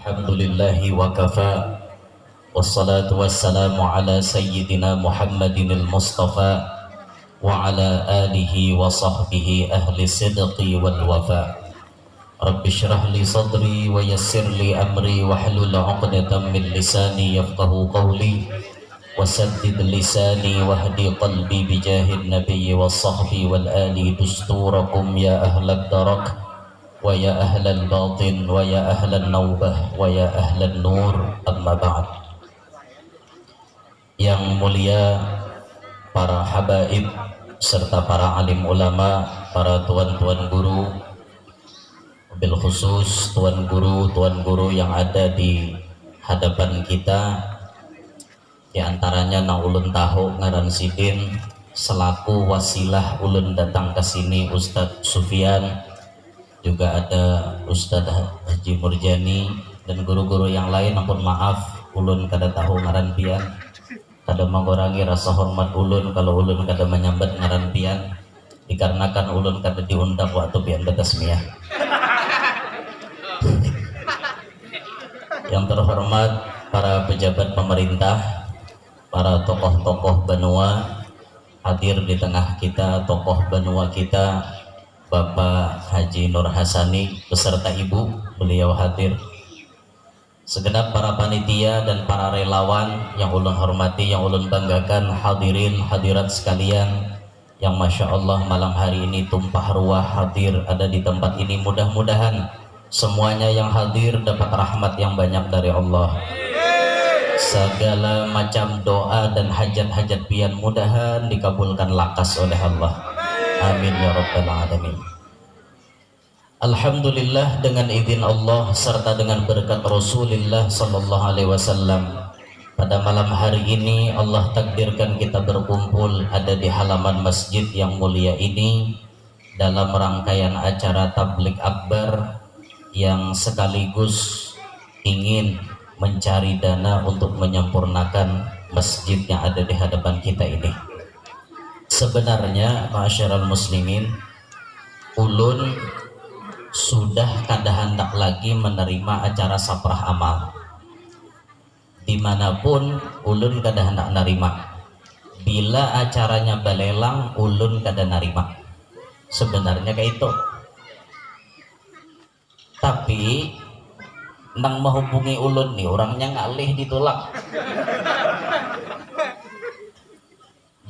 Alhamdulillahi wa kafa. Wassalatu wassalamu ala sayyidina Muhammadin al-Mustafa wa ala alihi wa sahbihi ahli sidqi wal wafa. Rabbi shrah li sadri wa yassir li amri wa hlul 'uqdatam min lisani yafqahu qawli wa saddid lisani wahdi qalbi bijahid nabiyyi was sahbi wal ali dusturakum ya ahlad darak wa ya ahlal batin wa ya ahlan naubah wa ya ahlan nur, amma ba'd. Yang mulia para habaib serta para alim ulama, para tuan-tuan guru, bil khusus tuan guru yang ada di hadapan kita, di antaranya na ulun tahu ngaran sidin selaku wasilah ulun datang ke sini Ustadz Sufyan, juga ada Ustadz Haji Murjani dan guru-guru yang lain. Ampun maaf ulun kada tahu ngaran pian, kada mengurangi rasa hormat ulun kalau ulun kada menyambat ngaran pian, dikarenakan ulun kada diundang waktu pian bertasmiyah. Yang terhormat para pejabat pemerintah, para tokoh-tokoh benua hadir di tengah kita, tokoh benua kita Bapak Haji Nur Hasani beserta ibu beliau hadir, segenap para panitia dan para relawan yang ulun hormati, yang ulun banggakan, hadirin hadirat sekalian yang masya Allah malam hari ini tumpah ruah hadir ada di tempat ini. Mudah-mudahan semuanya yang hadir dapat rahmat yang banyak dari Allah. Segala macam doa dan hajat-hajat pian mudahan dikabulkan lakas oleh Allah. Amin ya rabbal alamin. Alhamdulillah, dengan izin Allah serta dengan berkat Rasulullah sallallahu alaihi wasallam, pada malam hari ini Allah takdirkan kita berkumpul ada di halaman masjid yang mulia ini dalam rangkaian acara tablik akbar yang sekaligus ingin mencari dana untuk menyempurnakan masjid yang ada di hadapan kita ini. Sebenarnya ma'asyiral muslimin, ulun sudah kada hendak lagi menerima acara saprah amal dimanapun. Ulun kada hendak nerima bila acaranya balelang, ulun kada nerima. Sebenarnya kayak itu, tapi nang menghubungi ulun nih orangnya ngalih ditolak.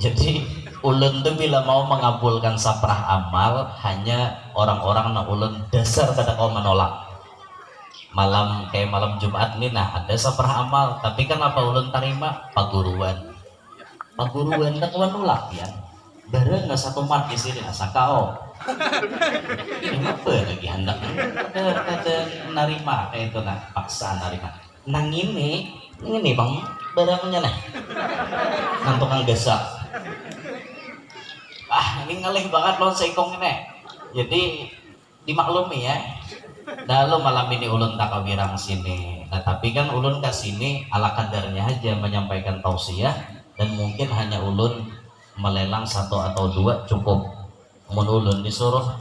Jadi ulun tuh bila mau mengabulkan saprah amal hanya orang-orang na ulun dasar kada kau menolak. Malam kayak malam Jumat nih, nah ada saprah amal, tapi kan apa ulun terima paguruan tak kau nolak ya. Bareng nggak satu mat di sini asa kau. Ini apa lagi hendak kada narima kayak itu, nah paksa narima. Nang ini bang barangnya nah nang tukang gasak. Ini ngalih banget loh seikong ini. Jadi dimaklumi ya. Lalu malam ini ulun tak kawirang sini. Nah tapi kan ulun ke sini ala kadarnya aja menyampaikan tausiah, dan mungkin hanya ulun melelang satu atau dua cukup. Mun ulun disuruh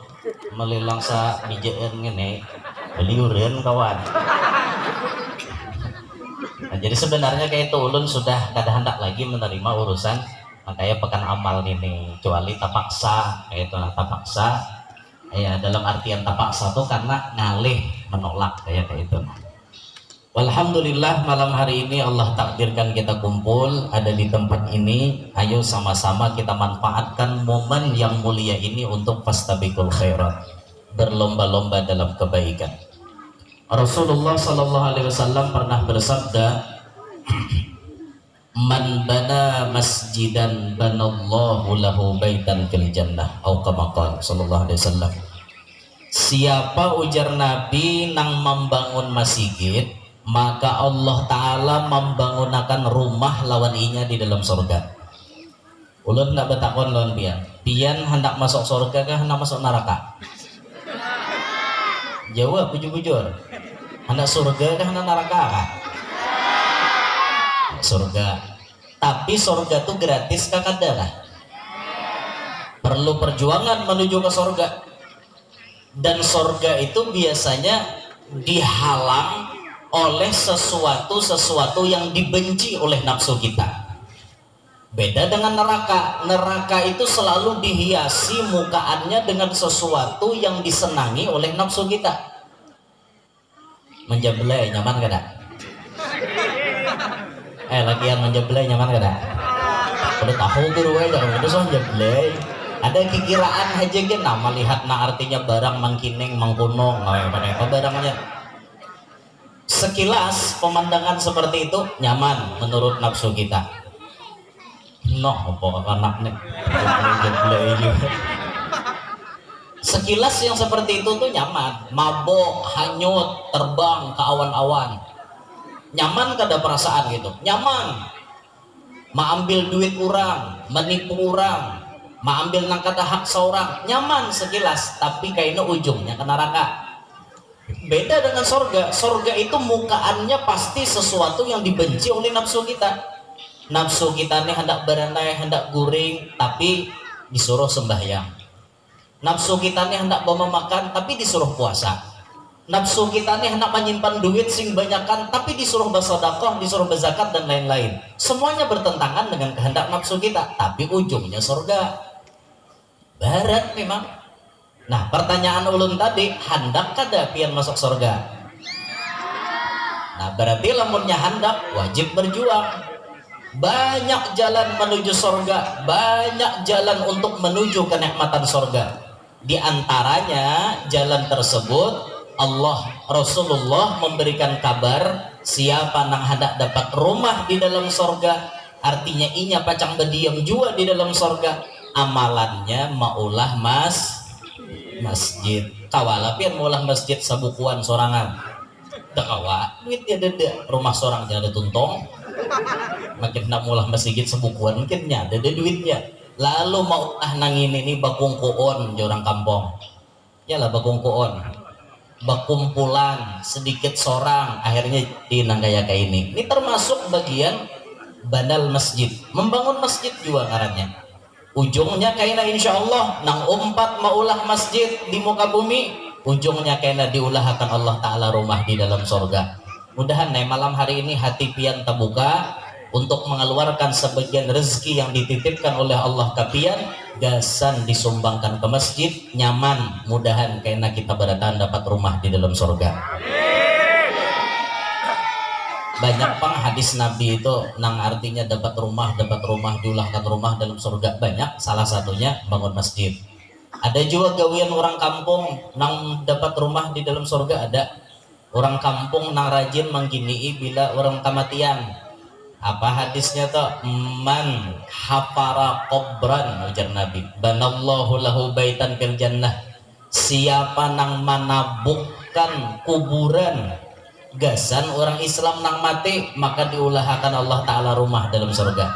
melelang sa bijaan ngene, beliureun kawan. Nah, jadi sebenarnya kayak itu ulun sudah kada hendak lagi menerima urusan kayak pekan amal ini, kecuali tapaksa kayak itu. Nah, tapaksa ya dalam artian tapaksa tuh karena ngalih menolak kayak itu. Alhamdulillah malam hari ini Allah takdirkan kita kumpul ada di tempat ini. Ayo sama-sama kita manfaatkan momen yang mulia ini untuk fastabiqul khairat, berlomba-lomba dalam kebaikan. Rasulullah sallallahu alaihi wasallam pernah bersabda, man bana masjidan banallahu lahu baitan fil jannah, atau kama qala sallallahu alaihi wasallam. Siapa ujar Nabi nang membangun masjid, maka Allah taala membangunakan rumah lawan inya di dalam surga. Ulun ndak betakon lawan pian hendak masuk surga kah hendak masuk neraka? Jawab bujur-bujur. Hendak surga kah hendak neraka kah? Surga. Tapi surga itu gratis kah kada kah? Perlu perjuangan menuju ke surga. Dan surga itu biasanya dihalang oleh sesuatu yang dibenci oleh nafsu kita. Beda dengan neraka. Neraka itu selalu dihiasi mukaannya dengan sesuatu yang disenangi oleh nafsu kita. Menjebelai nyaman kada? Lagian menjebelai nyaman kada? Udah tahu guru aja udah so menjebelai. Ada kikiraan aja gitu nama lihat artinya barang mangkining mangkunong apa barangnya. Sekilas pemandangan seperti itu nyaman menurut nafsu kita. Apa anaknya sekilas yang seperti itu tuh nyaman, mabok, hanyut, terbang ke awan-awan, nyaman kada perasaan gitu, nyaman. Ambil duit orang, menipu orang, ambil nangkata hak seorang, nyaman sekilas, tapi kayaknya ujungnya ke neraka. Beda dengan sorga. Sorga itu mukaannya pasti sesuatu yang dibenci oleh nafsu kita. Nafsu kita nih hendak berenai, hendak guring, tapi disuruh sembahyang. Nafsu kita nih hendak bawa makan, tapi disuruh puasa. Nafsu kita nih hendak menyimpan duit sing banyakan, tapi disuruh bersedekah, disuruh berzakat dan lain-lain. Semuanya bertentangan dengan kehendak nafsu kita, tapi ujungnya sorga. Barat memang. Nah, pertanyaan ulun tadi, hendak kada pian masuk surga? Nah, berarti lamunnya hendak, wajib berjuang. Banyak jalan menuju surga, banyak jalan untuk menuju kenikmatan surga. Di antaranya jalan tersebut Allah Rasulullah memberikan kabar siapa nang hendak dapat rumah di dalam surga, artinya inya pacang berdiam jua di dalam surga, amalannya maulah masjid. Kawala pian maulah masjid sabukuan sorangan. Dak kawa duit dia dede rumah sorang jangan ada tuntong. Makin nak maulah masjid sabukuan mungkin nya dede duitnya. Lalu maulah nangin ini bakungkuon di orang kampung. Yalah bakungkuon. Bakumpulan sedikit sorang akhirnya dinanggaya kayak ini. Ini termasuk bagian banal masjid. Membangun masjid juga ngarannya. Ujungnya kaina insya Allah nang umpat maulah masjid di muka bumi, ujungnya kaina diulahkan Allah Ta'ala rumah di dalam surga. Mudahan malam hari ini hati pian terbuka untuk mengeluarkan sebagian rezeki yang dititipkan oleh Allah ke pian, gasan disumbangkan ke masjid, nyaman, mudahan kaina kita beratahan dapat rumah di dalam surga. Banyak pang hadis Nabi itu nang artinya dapat rumah diulahkan rumah dalam surga, banyak. Salah satunya bangun masjid. Ada juga gawian orang kampung nang dapat rumah di dalam surga. Ada orang kampung nang rajin mengginii bila orang kematian. Apa hadisnya tuh? Man hafara qabran, ujar Nabi, banallahu lahu baitan fil jannah. Siapa nang menabukkan kuburan, gasan orang Islam nang mati, maka diulahkan Allah Ta'ala rumah dalam surga.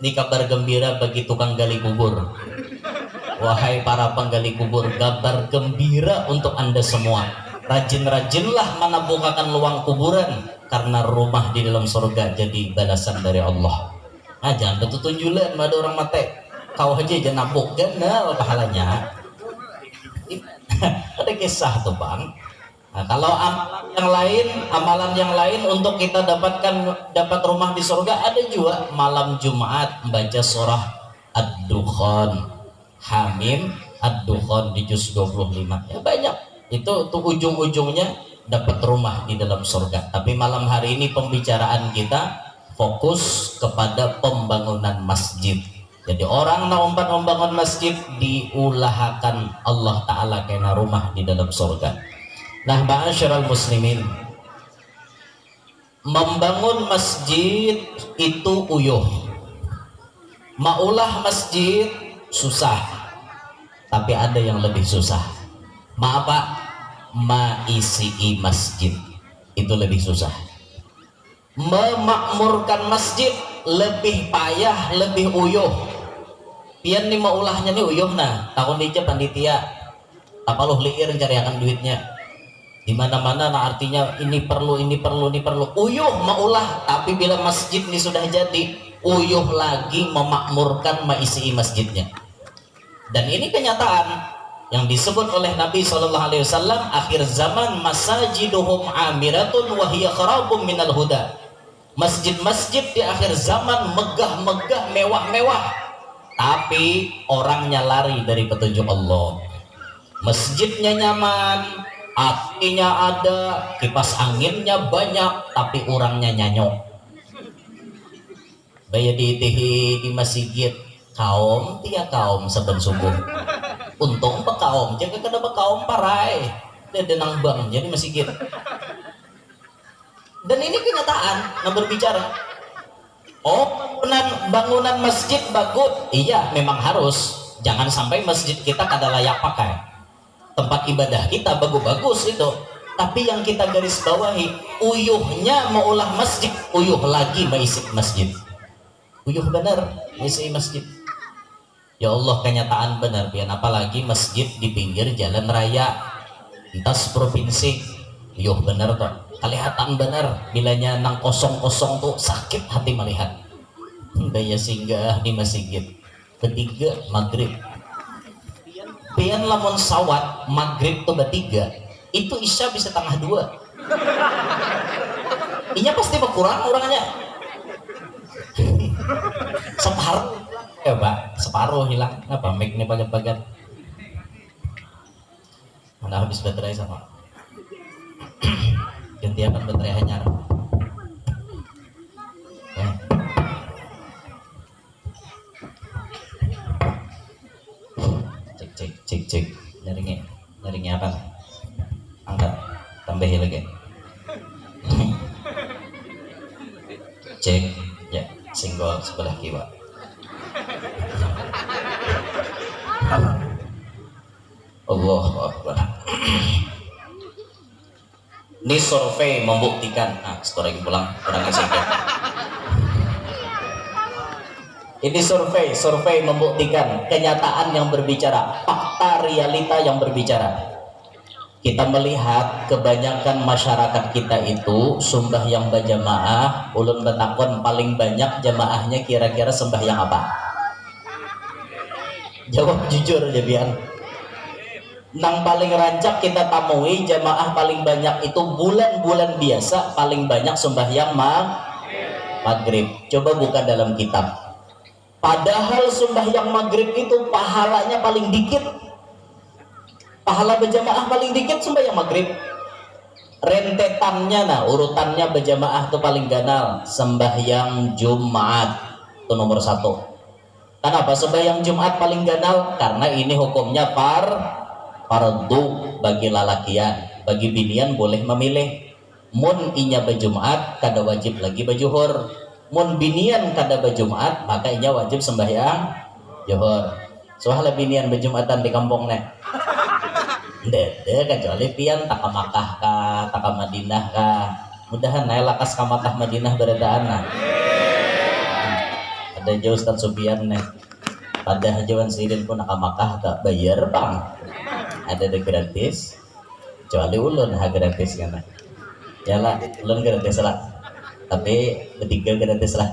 Ini kabar gembira bagi tukang gali kubur. Wahai para penggali kubur, kabar gembira untuk anda semua. Rajin-rajinlah menabungkan luang kuburan, karena rumah di dalam surga jadi balasan dari Allah. Nah, jangan betul-betul ada orang mati kau aja jangan nabuk, jangan pahalanya. Ada kisah tuh bang. Nah, kalau amalan yang lain untuk kita dapat rumah di surga, ada juga malam Jumat membaca surah Ad-Dukhan, Hamim Ad-Dukhan di juz 25. Ya banyak. Itu tuh ujung-ujungnya dapat rumah di dalam surga. Tapi malam hari ini pembicaraan kita fokus kepada pembangunan masjid. Jadi orang nak membangun masjid diulahkan Allah Ta'ala kena rumah di dalam surga. Nah, ma'asyiral muslimin, membangun masjid itu uyuh. Maulah masjid susah, tapi ada yang lebih susah. Apa? Maisi masjid itu lebih susah. Memakmurkan masjid lebih payah, lebih uyuh. Pian nih maulahnya nih uyuh nah, tahun ini panitia apaluh liir cari akan duitnya. Di mana-mana nah artinya ini perlu uyuh maulah, tapi bila masjid ini sudah jadi uyuh lagi memakmurkan maisi masjidnya. Dan ini kenyataan yang disebut oleh Nabi SAW, akhir zaman masajiduhum amiratun wa hiya kharabum minal huda. Masjid-masjid di akhir zaman megah-megah, mewah-mewah, tapi orangnya lari dari petunjuk Allah. Masjidnya nyaman, AC-nya ada, kipas anginnya banyak, tapi orangnya nyanyok. Baya di masjid kaum tiga kaum saben subuh. Untung kaum, jaga kada kaum parai dan denang bang jadi masjid. Dan ini kenyataan yang berbicara. Oh, bangunan masjid bagus, iya memang harus. Jangan sampai masjid kita kada layak pakai. Tempat ibadah kita bagus-bagus itu. Tapi yang kita garis bawahi, uyuhnya mau ulah masjid, uyuh lagi mengisi masjid. Uyuh benar mengisi masjid. Ya Allah, kenyataan benar pian, apalagi masjid di pinggir jalan raya lintas provinsi. Uyuh benar toh. Kelihatan benar bilanya nang kosong-kosong tuh sakit hati melihat. Daya singgah di masjid ketiga maghrib. Pian lamun sawat maghrib tuh bertiga, itu isya bisa tengah dua. Inya pasti berkurang orangnya. Separuh ya Pak, separuh hilang. Apa mic nih bagat-bagat. Mana habis baterai sama. Gantian baterai hanyar. Cek nyaringnya apa? Angkat, tambahin lagi. Cek ya, singgol sebelah kiri. Allahu Akbar. Ini survei membuktikan. Nah, story pulang orangnya sedikit. Ini survei membuktikan kenyataan yang berbicara, fakta realita yang berbicara. Kita melihat kebanyakan masyarakat kita itu sembahyang berjamaah, ulun betakon paling banyak jamaahnya kira-kira sembahyang apa? Jawab jujur aja Bian. Nang paling rancak kita tamui jamaah paling banyak itu bulan-bulan biasa paling banyak sembahyang maghrib. Coba buka dalam kitab. Padahal sembahyang maghrib itu pahalanya paling dikit. Pahala berjamaah paling dikit sembahyang maghrib. Rentetannya nah urutannya berjamaah itu paling ganal sembahyang Jumat itu nomor 1. Kenapa sembahyang Jumat paling ganal? Karena ini hukumnya fardu bagi lalakian, bagi binian boleh memilih. Mun inya berjumat kada wajib lagi berjuhur. Mun binian kada berjumat maka inya wajib sembahyang juhur. Soalnya binian berjumatan di kampung nek. Dede kecuali pian tak ke Makkah kah, tak ke Madinah kah. Mudahan naik lakas ke Makkah Madinah beredaan nah. Ada jauh Ustaz Subian nih. Pada hajawan sidin pun nak ke Makkah tak bayar bang. Ada gratis. Kecuali ulun gratis kan. Ya lah, ulun gratis lah. Tapi ketiga gratis lah.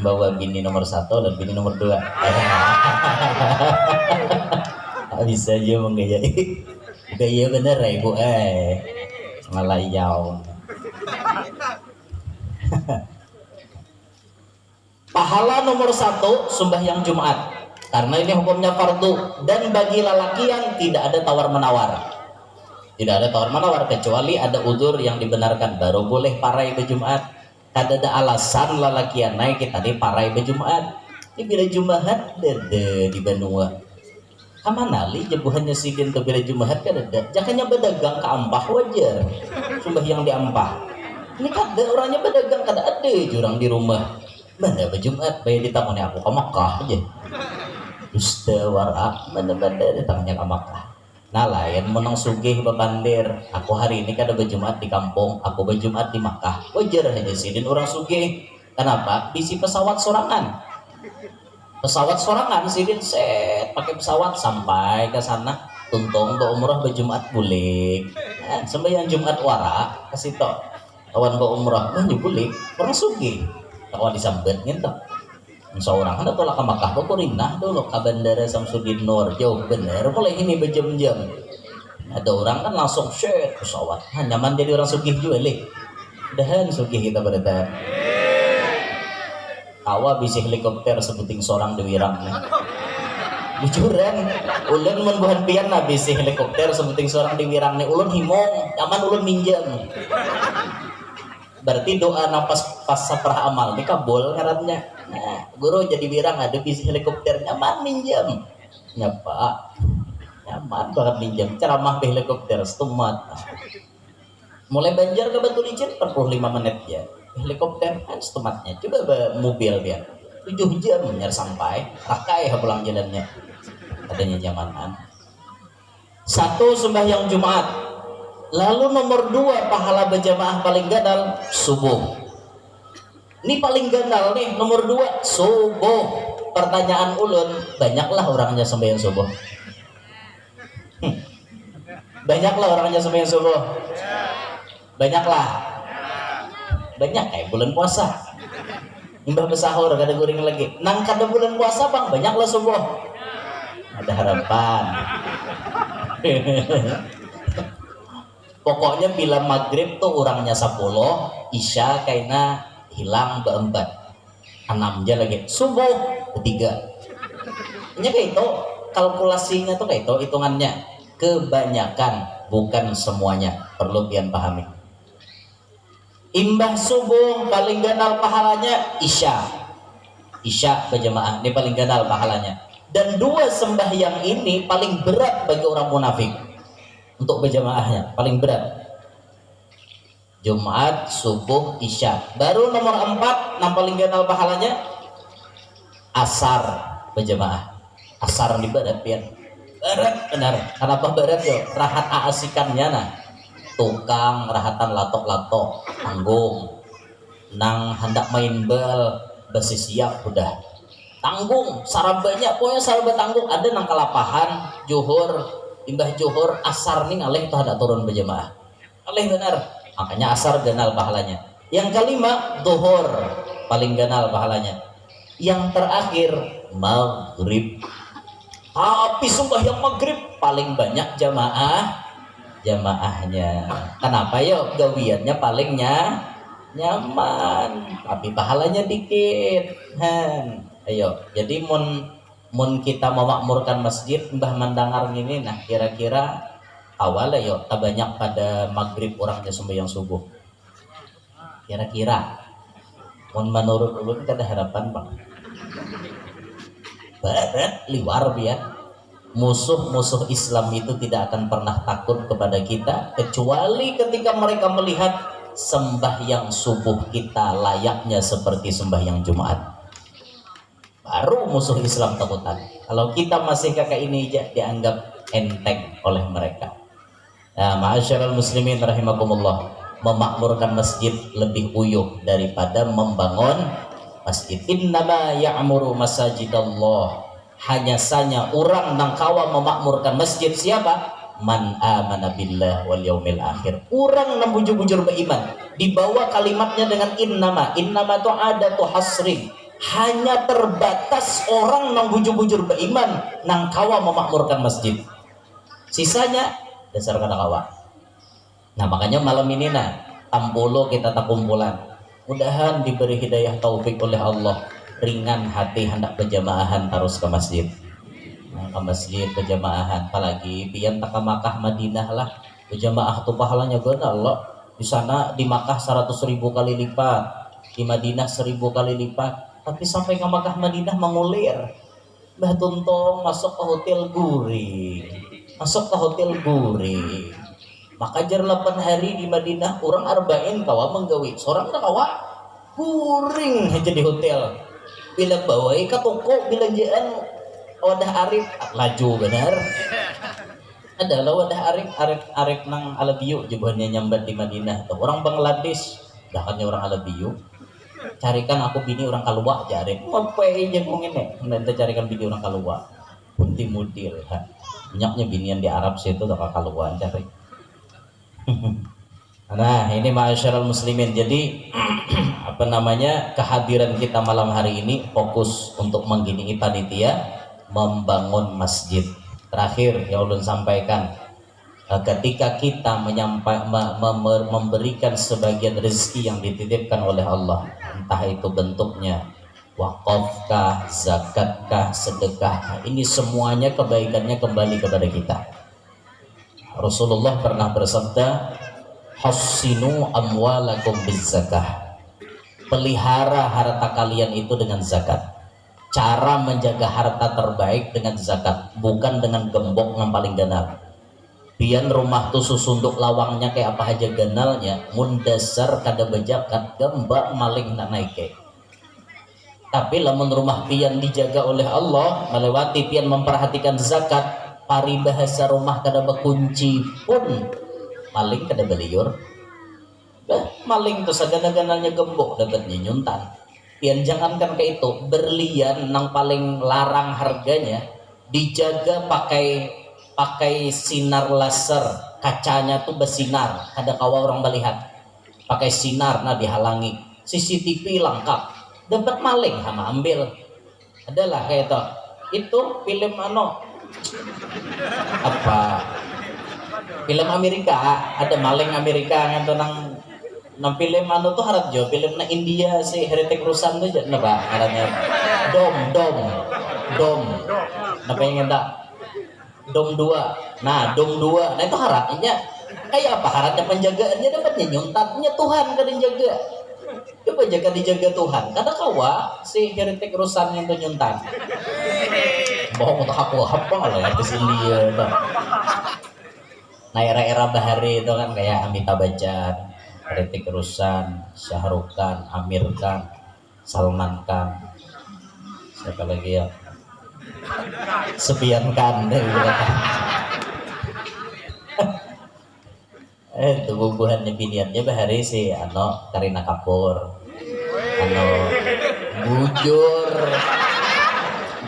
Bawa bini nomor 1 dan bini nomor 2. Bisa aja menggayai. Gaya bener ya ibu malayau. Pahala nomor 1 sembahyang Jumat karena ini hukumnya fardu, dan bagi lalakian tidak ada tawar menawar. Tidak ada tawar menawar kecuali ada udzur yang dibenarkan baru boleh parai ke Jumat. Kada ada alasan lalakian naik kita di parai ke Jumat. Ini bila Jumat dede di Banua. Kamanali jebuhannya sidin ke bila Jumat kada ada. Jangannya berdagang ke Ampah wajar. Sembahyang di Ampah. Ini kada orangnya berdagang kada ada jurang di rumah. Mana berjumat bayar ditamoni aku ke Makkah aja. Dusta wara mana-mana datangnya ke Makkah. Nah lain menang sugih bebandir. Aku hari ini kada berjumat di kampung, aku berjumat di Makkah. Wajar aja sidin orang sugih. Kenapa? Bisi pesawat sorangan. Pesawat sorangan sidin set pakai pesawat sampai ke sana. Tuntung umrah berjumat boleh. Nah, sembahyang Jumat wara kasih tok. Kawan umrah banyak boleh. Orang sugih. Kawan disambet gitu. seorang hendak tolak ke Makkah nah dulu ke bandara Samsudin Nur jauh bener mulai ini berjam-jam. Ada orang kan langsung share pesawat nyaman jadi orang sugih juga leh dahan sugih kita berada awa bisa helikopter sebuting seorang di Wirang bujuran ulun menbuhan pian na bisa helikopter sebuting seorang di Wirang nih ulun himong nyaman ulun minjam berarti doa napas pas saprah amal dikabul ngarannya. Nah, guru jadi Wirang ada bisa helikopter nyaman minjam nyapa nyaman banget minjam ceramah di helikopter setumat mulai Banjar ke Batu Licin 45 menit ya helikopter kan setumatnya coba mobil dia 7 jam nyar sampai rakai pulang jalannya adanya nyamanan. Satu sembahyang Jumat. Lalu nomor 2 pahala berjamaah paling gandal subuh. Ini paling gandal nih nomor 2 subuh. Pertanyaan ulun, banyaklah orangnya sembahyang subuh. Banyaklah orangnya sembahyang subuh. Banyaklah. Banyak kayak bulan puasa. Imbah besahur kada guring lagi. Nang kada bulan puasa bang, banyaklah subuh. Ada harapan. Pokoknya bila maghrib tuh orangnya 10, isya kaina hilang beempat, 6 aja lagi, subuh ketiga. Ini kayak itu kalkulasinya tuh kayak itu hitungannya. Kebanyakan bukan semuanya, perlu pian pahami. Imbah subuh paling ganal pahalanya isya. Isya berjamaah ini paling ganal pahalanya. Dan 2 sembahyang ini paling berat bagi orang munafik. Untuk berjamaahnya paling berat Jumat, subuh, isya. Baru nomor 4 yang paling ganal pahalanya asar berjamaah. Asar di barat pian berat benar. Kenapa berat yo? Rahat aasikannya nah tukang rahatan latok-latok tanggung nang hendak main bal besi siap udah tanggung sarabanya pokoknya saraba tanggung ada nang kalapahan juhur imbah juhur asar nih ngalih tuh ada turun berjamaah ngalih benar makanya asar ganal pahalanya. Yang kelima duhur paling ganal pahalanya. Yang terakhir maghrib, tapi sembahyang maghrib paling banyak jamaahnya. Kenapa yo gawiannya palingnya nyaman tapi pahalanya dikit ayo jadi mun kita memakmurkan masjid mbah mendengar ini nah kira-kira awalnya yuk tak banyak pada maghrib orangnya sembahyang subuh kira-kira mun menurut ulun ada harapan bang barat liwar biar musuh-musuh Islam itu tidak akan pernah takut kepada kita kecuali ketika mereka melihat sembahyang subuh kita layaknya seperti sembahyang Jumat. Baru musuh Islam takutan. Kalau kita masih kakak ini aja dianggap enteng oleh mereka. Nah, ma'asyiral muslimin rahimakumullah, memakmurkan masjid lebih uyuh daripada membangun masjid. Innama ya'muru masajidallah. Hanya saja orang nang kawa memakmurkan masjid siapa? Man amana billah wal yaumil akhir. Orang nang bujur-bujur beriman. Dibawa kalimatnya dengan innama. Innama itu adatu hasrin. Hanya terbatas orang nang bujur-bujur beriman nang kawa memakmurkan masjid. Sisanya dasar kada kawa. Nah makanya malam ini nah tampulo kita tak kumpulan. Mudahan diberi hidayah taufik oleh Allah, ringan hati hendak berjamaahan terus ke masjid. Nah, ke masjid berjamaahan apalagi pian tak ke Makkah Madinah lah berjamaah tuh pahalanya gana Allah. Di sana di Makkah 100.000 kali lipat, di Madinah 1.000 kali lipat. Tapi sampai ke Makkah Madinah mengulir. Mbah Tuntong masuk ke hotel guring. Maka jar 8 hari di Madinah orang arba'in kawa menggawi. Seorang tak kawa guring aja di hotel. Bila bawai ke toko belanjaan wadah arif laju benar. Adalah wadah arif nang Alabiyu jebuhannya nyambat di Madinah. Orang Bangladesh bahkannya orang Alabiyu. Carikan aku bini orang Kalua jare apa aja ngomongin nanti carikan bini orang Kalua punti mudil banyaknya binian di Arab situ tak Kalua cari. Nah ini ma'asyiral muslimin jadi apa namanya, kehadiran kita malam hari ini fokus untuk menggini panitia membangun masjid. Terakhir yang ulun sampaikan, ketika kita memberikan sebagian rezeki yang dititipkan oleh Allah, entah itu bentuknya wakafkah, zakatkah, sedekah, ini semuanya kebaikannya kembali kepada kita. Rasulullah pernah bersabda, hassinu amwalakum bizzakah, pelihara harta kalian itu dengan zakat. Cara menjaga harta terbaik dengan zakat, bukan dengan gembok yang paling ganal. Pian rumah tuh susunduk lawangnya kayak apa aja ganalnya, mundasar kada bejakat, gembak maling nak naik. Tapi lamun rumah pian dijaga oleh Allah, melewati pian memperhatikan zakat, paribahasa rumah kada bekunci pun maling kada beliur. Maling tuh sagana-ganalnya gembok dapatnya nyuntan. Pian jangankan ke itu, berlian nang paling larang harganya dijaga pakai sinar laser, kacanya tuh bersinar, ada kawa orang melihat. Pakai sinar nah dihalangi, CCTV lengkap. Dapat maling sama ambil. Adalah kayak itu film apa film Amerika, ada maling Amerika yang tenang nang film tuh harap jo film na India si Heretik Rusan tuh jadi apa caranya dom apa yang tak dom 2 nah dom 2 nah itu harapnya kayak apa harapnya penjagaannya dapatnya nyuntatnya Tuhan kadang jaga. Coba dijaga Tuhan. Kadang kawa si Heretik Rusan yang nyuntan. Bohong untuk aku apa lah ya kesini ya. Nah era-era bahari itu kan kayak Amitabh Bachchan, Heretik Rusan, Shah Rukh Khan, Amir Khan, Salman Khan, siapa lagi ya? Sepian Khan. Tubuhannya pilihannya bahari si Kareena Kapoor, bujur.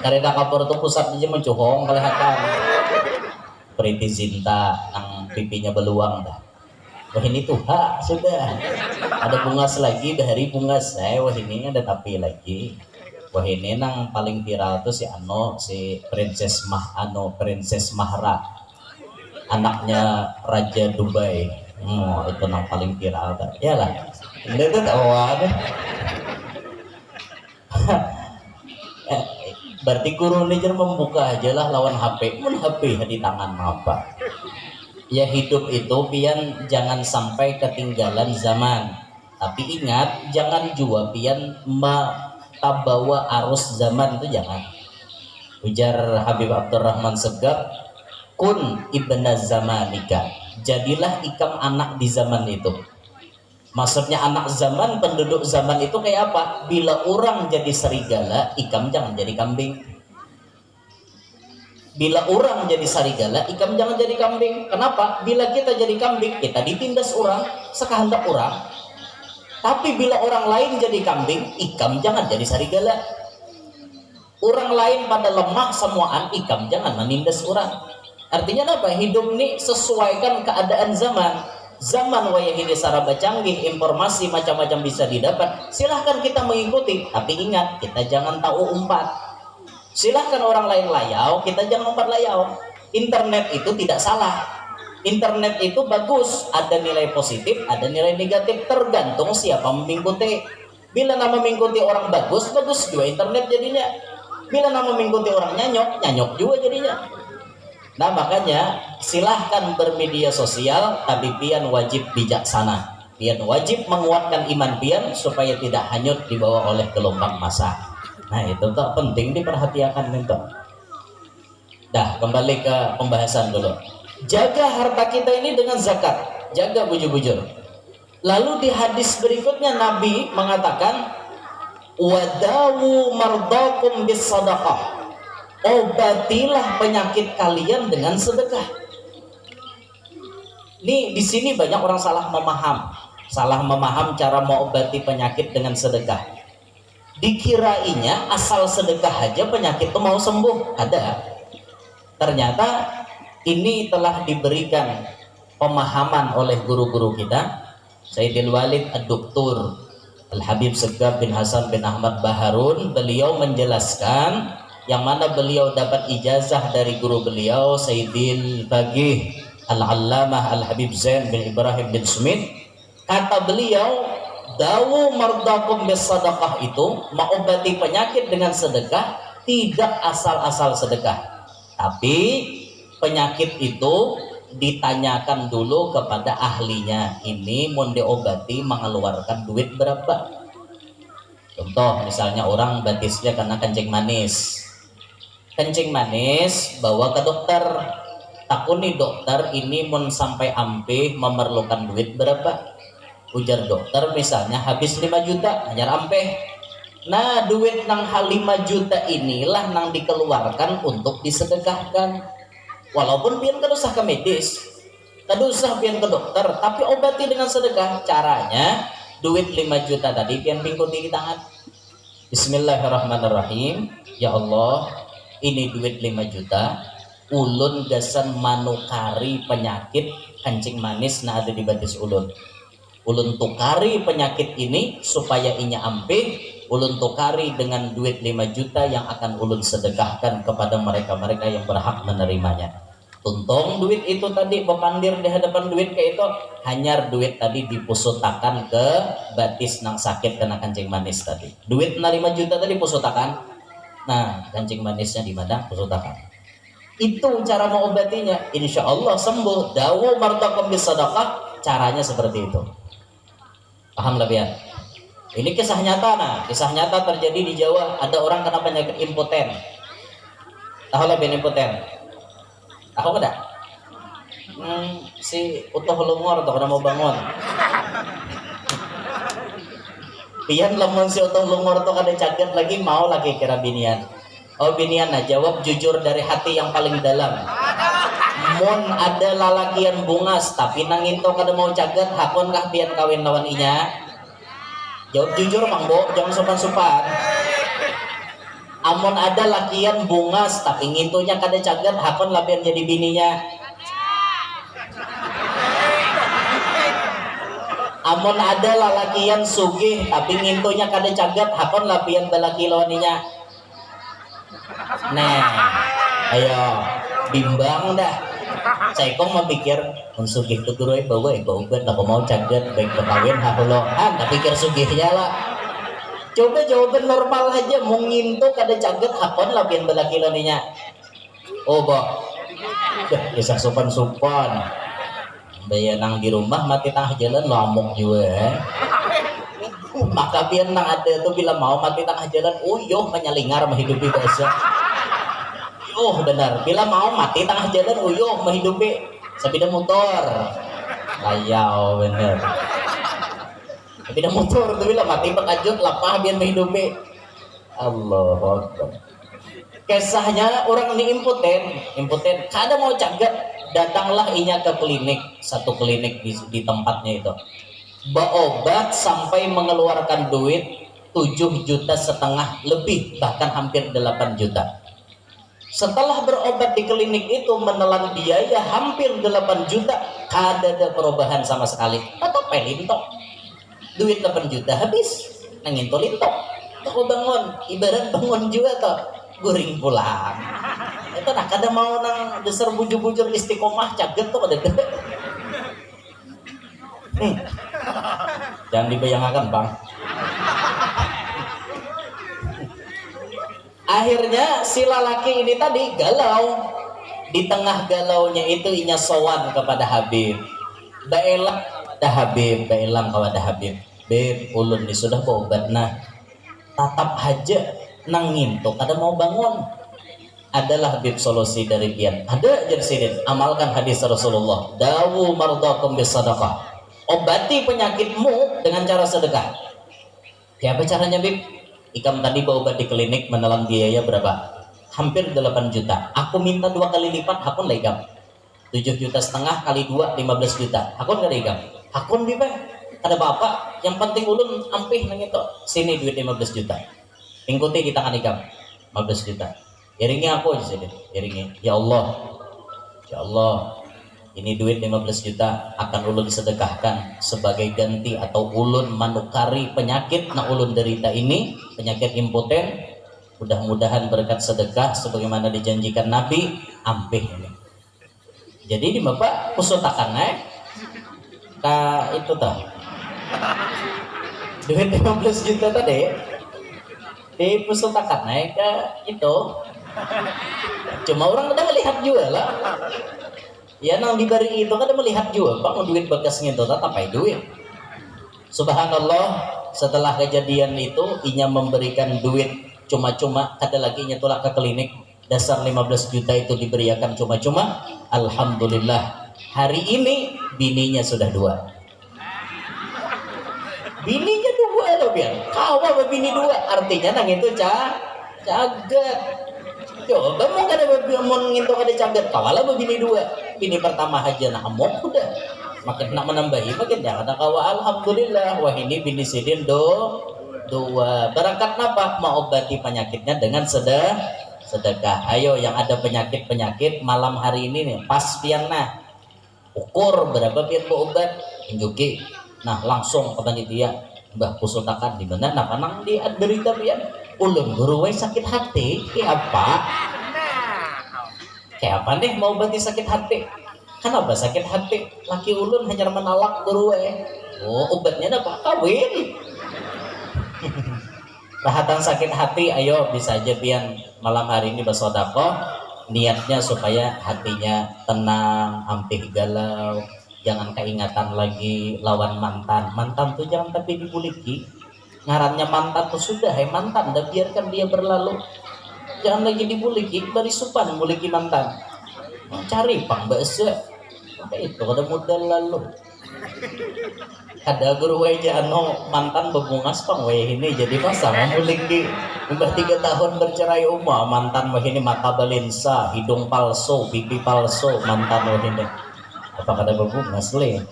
Kareena Kapoor tuh pusatnya mencuhong kelihatan. Priti Zinta yang pipinya beluang dah. Wah ini tuh sudah ada bungas lagi bahari bungas. Wah ini ada tapi lagi. Wah ini nang paling viral tuh si Princess Mahra, anaknya Raja Dubai. Itu yang paling viral kan. Ya lah. Ini tuh tahu berarti guru ini membuka aja lah lawan HP. Mun HP di tangan apa? Ya hidup itu pian jangan sampai ketinggalan zaman. Tapi ingat jangan juga pian tabawa arus zaman itu jangan. Ujar Habib Abdurrahman Segaf, kun ibna zamanika, jadilah ikam anak di zaman itu. Maksudnya anak zaman, penduduk zaman itu kayak apa? Bila orang jadi serigala, ikam jangan jadi kambing. Bila orang jadi serigala, ikam jangan jadi kambing. Kenapa? Bila kita jadi kambing, kita ditindas orang sekehendak orang. Tapi bila orang lain jadi kambing, ikam jangan jadi serigala. Orang lain pada lemah semuaan, ikam jangan menindas orang. Artinya apa? Hidup ini sesuaikan keadaan zaman. Zaman wayah ini saraba canggih, informasi macam-macam bisa didapat. Silahkan kita mengikuti, tapi ingat kita jangan tahu umpat. Silahkan orang lain layau, kita jangan umpat layau. Internet itu tidak salah. Internet itu bagus, ada nilai positif, ada nilai negatif, tergantung siapa mengikuti. Bila nama mengikuti orang bagus, bagus juga internet jadinya. Bila nama mengikuti orang nyanyok, nyanyok juga jadinya. Nah makanya silahkan bermedia sosial, tapi pian wajib bijaksana. Pian wajib menguatkan iman pian supaya tidak hanyut dibawa oleh gelombang massa. Nah itu tuh penting diperhatikan itu. Dah kembali ke pembahasan dulu. Jaga harta kita ini dengan zakat, jaga bujur-bujur. Lalu di hadis berikutnya Nabi mengatakan, wadawu mardakum bis sadaqah, obatilah penyakit kalian dengan sedekah. Nih di sini banyak orang salah memaham cara mengobati penyakit dengan sedekah. Dikirainya asal sedekah aja penyakit itu mau sembuh. Ada. Ternyata ini telah diberikan pemahaman oleh guru-guru kita, Sayyidil Walid Ad-Doktur Al-Habib Segaf bin Hasan bin Ahmad Baharun, beliau menjelaskan yang mana beliau dapat ijazah dari guru beliau Sayyidil Faqih Al-Allamah Al-Habib Zain bin Ibrahim bin Smith. Kata beliau, dawu mardakum bis sadaqah itu mengobati penyakit dengan sedekah, tidak asal-asal sedekah, tapi penyakit itu ditanyakan dulu kepada ahlinya. Ini mau diobati mengeluarkan duit berapa? Contoh misalnya orang batisnya karena kencing manis, bawa ke dokter, takuni dokter ini mun sampai ampe memerlukan duit berapa? Ujar dokter misalnya habis 5 juta hanya ampe. Nah duit nang 5 juta inilah nang dikeluarkan untuk disedekahkan. Walaupun pian kadusah ke medis, kadusah pian ke dokter, tapi obati dengan sedekah. Caranya duit 5 juta tadi pian pingkuti di tangan. Bismillahirrahmanirrahim. Ya Allah, ini duit 5 juta. Ulun gasan manukari penyakit kencing manis na ada di batis ulun. Ulun tukari penyakit ini supaya inya ampe, ulun tukari dengan duit 5 juta yang akan ulun sedekahkan kepada mereka-mereka yang berhak menerimanya. Tuntung duit itu tadi pepandir di hadapan duit kayak itu, hanyar duit tadi dipusutakan ke batis nang sakit kena kencing manis tadi. Duit 5 juta tadi pusutakan. Nah, kencing manisnya di mana? Pusutakan. Itu cara mengobatinya. Insya Allah sembuh. Dawu martakum bis sadaqah, caranya seperti itu. Paham lebih ya? Ini kisah nyata. Nah, kisah nyata terjadi di Jawa. Ada orang kena penyakit impoten. Tahu lebih impoten? Tahu enggak? Si utuh lumur atau mau bangun. Pian lamun si utuh lumur tuh kada caget lagi mau lagi kira binian. Oh binian, nah jawab jujur dari hati yang paling dalam. Mun ada lalakian bungas tapi nangin to kada mau caget, hakon kah pian kawin lawan inya? Jawab jujur Mang Bo, jangan sopan-sopan. Amun ada lakian bungas tapi ngintunya kada caget, hakon lah pian jadi bininya. Amun ada lalakian sugih tapi ngintunya kada caget, hakon lah pian balaki lawan inya. Nah, ayo bimbang dah. Saya kong memikir sugih tuh guru bawa ubat aku mau caget baik berkawin hahulohan tak pikir sugihnya lah. Coba jawaban normal aja mungkin tuh kada caget hakon lah pian balaki loninya. Oh bo, kisah sopan-sopan. Bayanang di rumah mati tengah jalan lamuk juga. Maka pian nang ada tuh bila mau mati tengah jalan, uyuh menyalingar menghidupi bahasa. Oh benar, bila mau mati tengah jalan uyuh menghidupi sepeda motor. Layau bener. Sepeda motor tuh bila mati pakajut lapah biar menghidupi. Allah Akbar. Kisahnya orang ini impoten, kada mau caget, datanglah inya ke klinik, satu klinik di tempatnya itu. Berobat sampai mengeluarkan duit 7,5 juta lebih, bahkan hampir 8 juta. Setelah berobat di klinik itu menelan biaya hampir 8 juta, kada ada perubahan sama sekali. Atau pelintok, duit 8 juta habis, nangin lintok. Aku bangun, ibarat bangun juga toh, guring pulang. Itu nak kada mau nang besar bujur-bujur istiqomah caget tuh kada. Jangan dibayangkan bang. Akhirnya si lelaki ini tadi galau. Di tengah galaunya itu inya sowan kepada Habib. Baelang kepada Habib, baelang kepada Habib. Bib, ulun ni sudah berobat nah. Tatap aja nang ngintuk kada mau bangun. Adalah Habib solusi dari pian. Ada jersidin, amalkan hadis Rasulullah. Dawu mardakum bis sadaqah. Obati penyakitmu dengan cara sedekah. Siapa caranya Bib? Ikam tadi berobat di klinik menelan biaya berapa? Hampir 8 juta. Aku minta 2 kali lipat, hakun lah ikam. 7,5 juta kali 2, 15 juta. Hakun gak ikam? Hakun Bib, ada bapak. Yang penting ulun ampih nang itu. Sini duit 15 juta. Ikuti di tangan ikam. 15 juta. Iringi aku aja sini. Iringi. Ya Allah. Ya Allah. ini duit 15 juta akan ulun sedekahkan sebagai ganti atau ulun manukari penyakit na ulun derita ini, penyakit impoten. Mudah-mudahan berkat sedekah sebagaimana dijanjikan Nabi ampih ini. Jadi di Bapak pusutakan ka itu tah. Duit 15 juta tadi di pusutakan ke itu. Cuma orang udah melihat juga lah. Ya nang diberi itu kan melihat juga bang duit bekasnya itu tetap duit. Subhanallah, setelah kejadian itu inya memberikan duit cuma-cuma, kada lagi inya tolak ke klinik, dasar 15 juta itu diberikan cuma-cuma. Alhamdulillah hari ini bininya sudah 2. Bininya 2 loh biar kawa bini 2, artinya nang itu cagat. Coba mau kada mau nginto kada cagat kawala bini 2. Bini pertama aja nah amok udah makin nak menambahi makin jangan ada kawa. Alhamdulillah wah ini bini sidin 2 berangkat napa mau obati penyakitnya dengan sedekah. Ayo yang ada penyakit malam hari ini nih pas pian nah ukur berapa pian mau obat injuki nah langsung ke panitia Mbah pusutakan di mana nah panang di derita pian ulun guru sakit hati kayak apa nih mau obati sakit hati. Kenapa sakit hati? Laki ulun hanya menalak guru obatnya apa? Kawin. Rahatan sakit hati, ayo bisa aja pian malam hari ini bersedekah. Niatnya supaya hatinya tenang, ampih galau, jangan keingatan lagi lawan mantan tuh jangan tapi dibuliki. Ngarannya mantan tuh sudah mantan, dah biarkan dia berlalu. Jangan lagi dibuliki, bari supan buliki mantan. Cari pang bahasa. Itu kada modal lalu. Ada guru aja mantan bebungas pang ini jadi pasang muliki. Udah 3 tahun bercerai mantan ini mata balinsa, hidung palsu, pipi palsu, mantan ini. Apa kada bebungas le?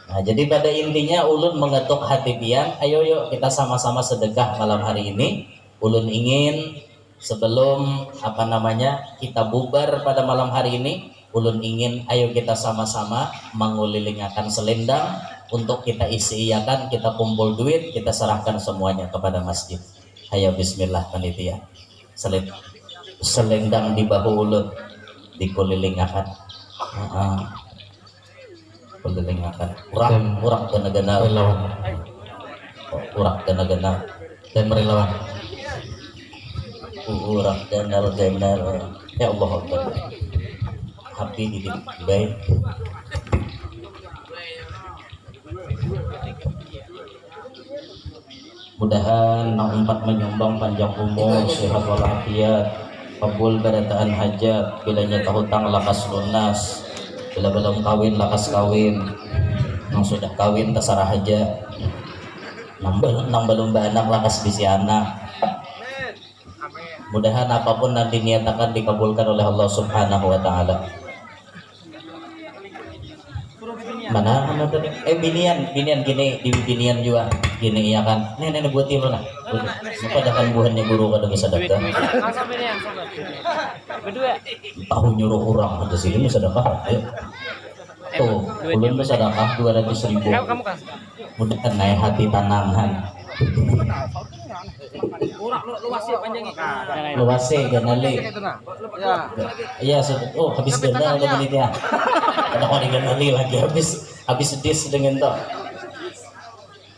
Nah, jadi pada intinya ulun mengetuk hati pian, ayo yuk kita sama-sama sedekah malam hari ini. Ulun ingin sebelum kita bubar pada malam hari ini, ulun ingin ayo kita sama-sama mengulilingakan selendang untuk kita isiakan, kita kumpul duit, kita serahkan semuanya kepada masjid. Ayo bismillah panitia. Selendang di bahu ulun dikulilingakan. Kulilingakan. Urak gana-gana. Urak gana-gana dan merelawan. Urak ganar-ganar. Ya Allah Akbar. Happy di baik. Mudahan nang 4 menyumbang panjang umur, sehat walafiat, kabul berataan hajat, bilanya tahutang lakas lunas, bila belum kawin lakas kawin, nang sudah kawin terserah aja, nang belum anak lakas bisi anak. Mudahan apapun nanti niatakan dikabulkan oleh Allah Subhanahu wa taala. Mana tadi? Binian gini di binian juga gini ya kan. Nenek buat lo nah. Supaya kan buahnya guru kada bisa datang. Berdua. Tahu nyuruh orang ada sini sedekah. Tuh, ulun bersedekah 200.000. Mudahan naik hati tanangan. Luasnya ganali. Iya, habis ganda ada menitnya. Ada orang ganali lagi habis dis dengan toh.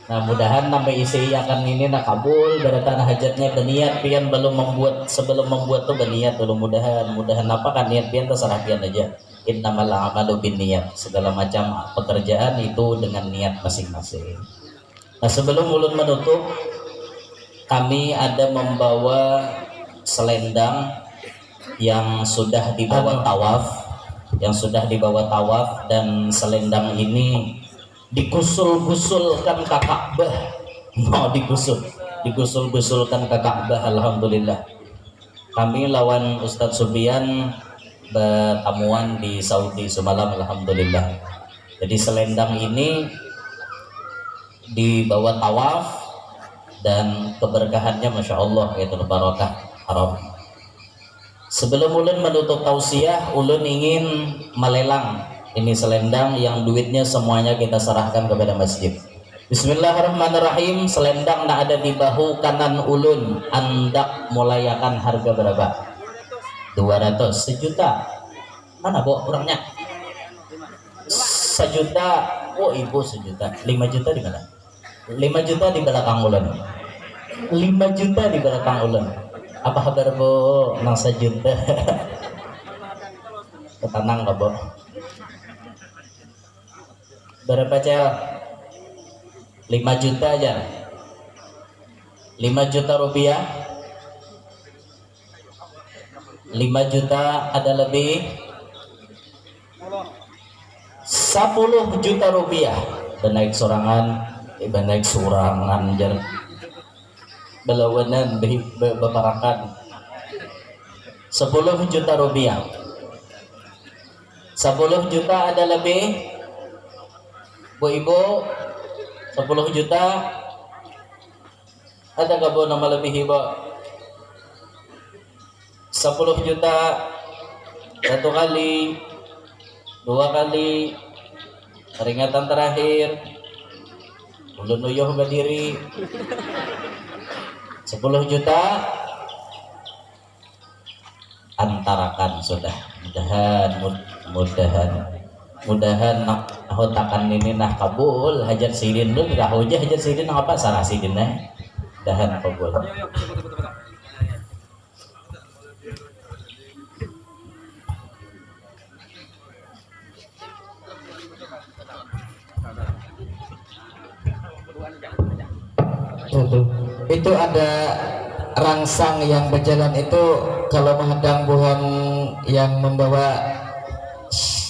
Nah, mudahan sampai isi akan ini nak kabul beratan hajatnya berniat pian sebelum membuat tuh berniat dulu mudahan apa kan niat pian terserah pian aja. Innamal a'malu binniyat. Segala macam pekerjaan itu dengan niat masing-masing. Nah, sebelum ulun menutup, kami ada membawa selendang yang sudah dibawa tawaf, dan selendang ini digusul-gusulkan ke Ka'bah. Mau digusul-gusulkan ke Ka'bah. Alhamdulillah. Kami lawan Ustadz Subian bertamuan di Saudi semalam, alhamdulillah. Jadi selendang ini dibawa tawaf dan keberkahannya masya Allah yaitu barakah haram. Sebelum ulun menutup tausiah, ulun ingin melelang Ini selendang yang duitnya semuanya kita serahkan kepada masjid. Bismillahirrahmanirrahim. Selendang nak ada di bahu kanan ulun, andak mulayakan harga berapa? 200. Sejuta. Mana bu orangnya? Sejuta. Oh ibu sejuta. 5 juta di mana? 5 juta di belakang ulun. 5 juta di belakang ulun. Apa kabar bu? Nang sejuta. Tenang gak bu? Berapa cel? 5 juta aja. 5 juta rupiah. 5 juta ada lebih 10 juta rupiah. Dan naik sorangan, naik sorangan jar belawanan beparakan 10 juta rupiah. 10 juta ada lebih bu ibu 10 juta ada gak bu nama lebih ibu? 10 juta 1 kali 2 kali peringatan terakhir ulun uyuh berdiri 10 juta antarakan sudah mudahan takan ini nah kabul hajar sidin lu tidak hujah hajar sidin apa sarah sidin mudahan kabul. Itu ada rangsang yang berjalan itu kalau menghadang buhan yang membawa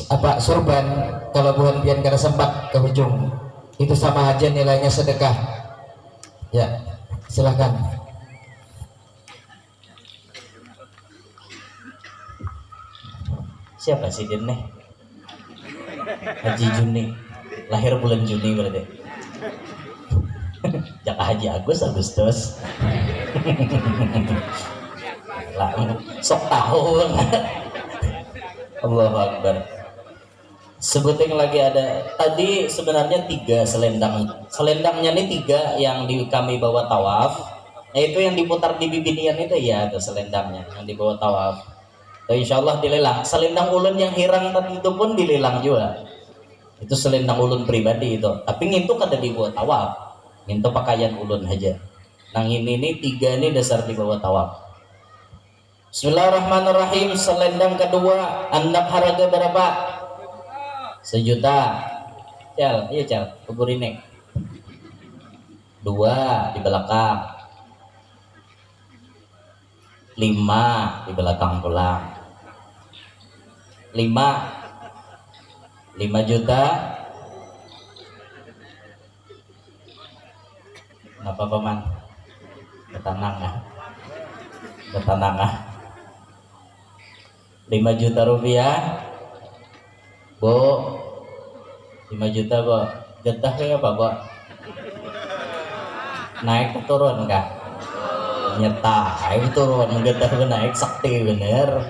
apa sorban, kalau buhan pian kada sempat ke ujung itu sama aja nilainya sedekah ya. Silahkan. Siapa sih dia nih? Haji Juni, lahir bulan Juni berarti. Jaka Haji Agustus. Lah, sok tahu banget. Allahu Akbar. Sebutin lagi ada tadi sebenarnya 3 selendangnya nih 3 yang kami bawa tawaf, yaitu yang diputar di bibinian itu ya, itu selendangnya yang dibawa tawaf. Insya Allah dilelang. Selendang ulun yang hirang tadi itu pun dilelang juga. Itu selendang ulun pribadi itu. Tapi ngintu kada dibawa tawaf. Ngintu pakaian ulun aja. Nang ini 3 ini dasar dibawa tawaf. Bismillahirrahmanirrahim. Selendang kedua, andak harga berapa? 1 juta. Cel, iya cel, kubur ini. 2 di belakang. 5 di belakang pulang. 5 juta. Kenapa paman? Ketanang ah. 5 juta rupiah. Bu, 5 juta bu. Getah kayak apa bu? Naik ke turun kah? Nyetai turun, getah naik sakti bener.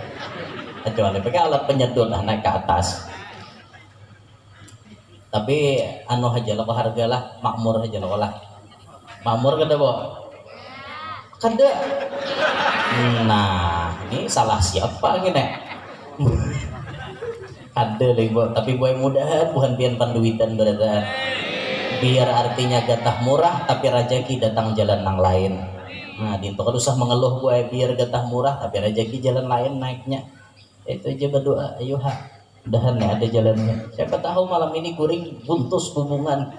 Kecuali pakai alat penyedot naik ke atas. Tapi anu aja lah harga lah, makmur aja lah. Makmur kada bu? Kada. Nah, ini salah siapa gini? Ada lagi bu, tapi bu mudahan bukan pian panduitan berada. Biar artinya gatah murah, tapi rajaki datang jalan yang lain. Nah, dinto kan usah mengeluh gue biar gatah murah, tapi rajaki jalan lain naiknya. Itu aja berdoa, ayo ha. Mudahan ada jalannya. Siapa tahu malam ini kuring buntus hubungan.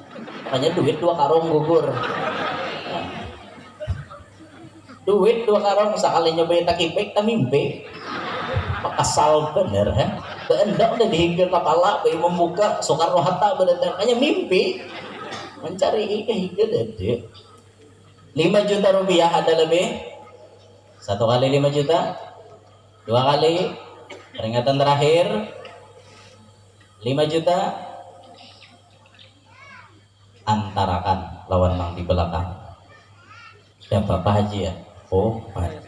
Hanya duit 2 karung gugur. Duit 2 karung sekali nyobain takipek tak mimpi. Pakasal bener ha. Kehendak udah dihingga kepala bayi membuka Soekarno Hatta berdatang hanya mimpi mencari hingga dede. 5 juta rupiah ada lebih. 1 kali 5 juta. 2 kali peringatan terakhir 5 juta. Antarakan lawan mang di belakang. Siapa Pak Haji ya? Oh, Pak.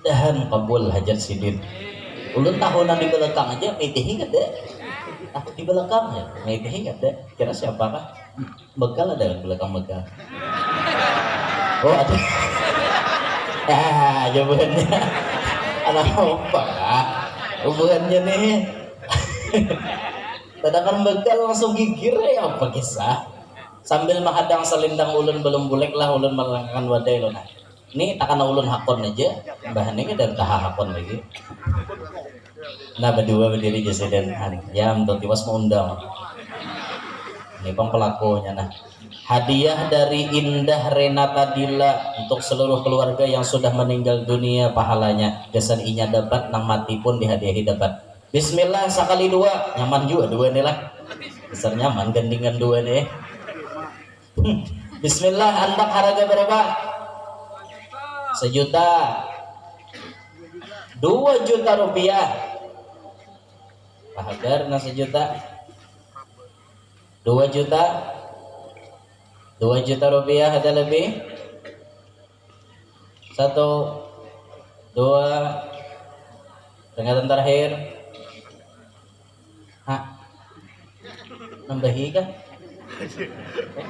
mudahan kabul hajat sidin. Ulun tahunan di belakang aja mitihi kada. Takut di belakang ya, mitihi kada. Kira siapakah? Begal ada di belakang begal. Oh ada. Jawabannya anak apa? Hubungannya nih. Tadakan begal langsung gigir ya apa kisah? Sambil menghadang selendang ulun belum bulek lah ulun melangkahkan wadai lo nah. Ini takkan ulun hakon aja, bahannya dari tahap hakon lagi. Nah berdua berdiri jasa dan ya untuk tiwas mau undang. Ini pang pelakunya nah. Hadiah dari Indah Renata Dila untuk seluruh keluarga yang sudah meninggal dunia pahalanya. Gesan inya dapat nang mati pun dihadiahi dapat. Bismillah sekali dua nyaman juga dua nih lah. Besar nyaman gandingan dua nih. Bismillah andak harga berapa? 1 juta 2 juta rupiah. Pahagar na 1 juta 2 juta 2 juta rupiah ada lebih 1 2 peringatan terakhir nambahi kah?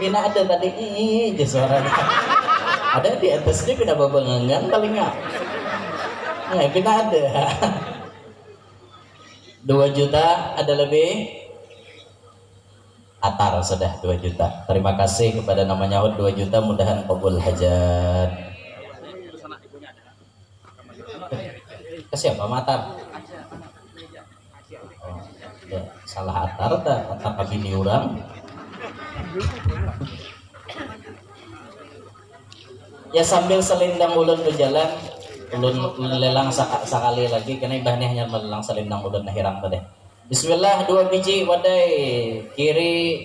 Pina ada tadi aja suaranya ada di atasnya pina babangan paling nggak pina ada 2 juta ada lebih atar sudah 2 juta. Terima kasih kepada namanya 2 juta mudahan kabul hajat. Ke siapa matar? Oh, ya, salah atar tak kabini orang. Ya sambil selendang ulun berjalan ulun lelang sekali lagi karena ibahnya hanya melelang selendang ulun hirang tadi. Bismillah 2 biji wadai kiri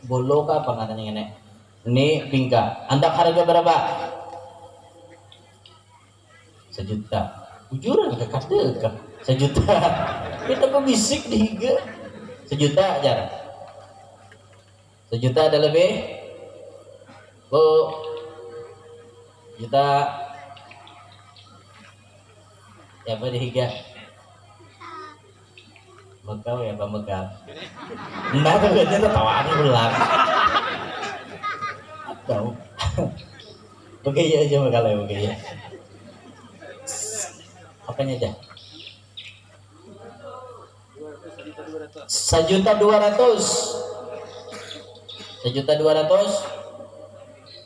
bulu apa katanya ini bingka. Andak harga berapa? 1 juta. Ujuran ke kata 1 juta. Kita pebisik dihiga 1 juta aja. 1 juta ada lebih? Bu juta ya apa dihiga? Bekal ya bekal. Nah tuh gak tawaan ulang. Tahu. Oke ya aja bekal ya oke ya. Apanya aja? 1.200.000. 1.200.000.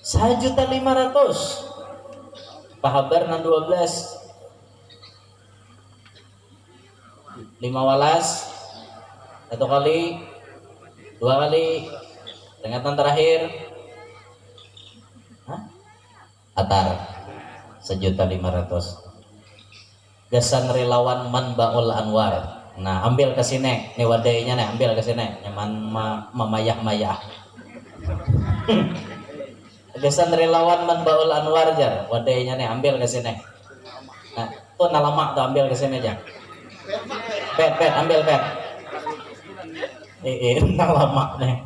1.500.000. Pahabar 12 5 walas 1 kali 2 kali peringatan terakhir atar 1.500.000. Gasan relawan Manbaul Anwar. Nah ambil ke sini nih wadainya nih ambil ke sini nyaman memayah-mayah. Gasan relawan Manbaul Anwar jar wadainya nih ambil ke sini. Nah tuh nalamak tuh ambil ke sini aja. Pet ambil pet. Nalamak nih.